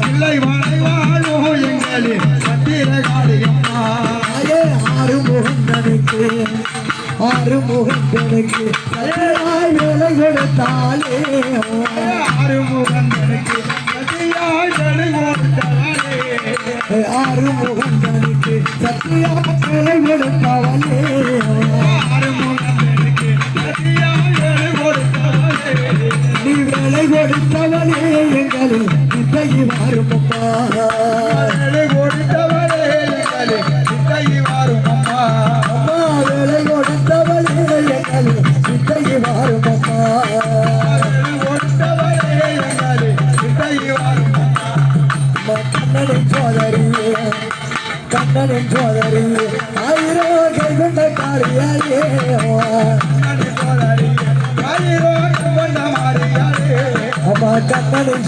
இல்லை வாழை வாழும் எங்களின் பத்திரகாளியம்மா ஆறுமுகந்தனுக்கு வேலை கொடுத்தாலே ஆறுமுகந்தனுக்கு சத்தியாய் வேலை கொடுத்தாலே ஆறுமுகந்தனுக்கு சத்தியாக வேலை கொடுத்தாலே ஆறுமுகந்தனுக்கு சத்தியாய் வேலை கொடுத்தாலே நீ வேலை கொடுத்தவனே எங்களில் இத்தகி வாருமம்மா வேலை கொடுத்தவளே எங்களின் சிந்தை வாரும் அம்மா அம்மா வேலை கொடுத்தவனே எங்களில் இத்தகி வாருமம்மா வேலை கொடுத்தவளே எங்களின் சிந்தை வாரும் அம்மா கண்ணனின் சோதரியே ஆயிரம் கைகொண்ட காரியாயே சோதரி அம்மா கண்ணனின்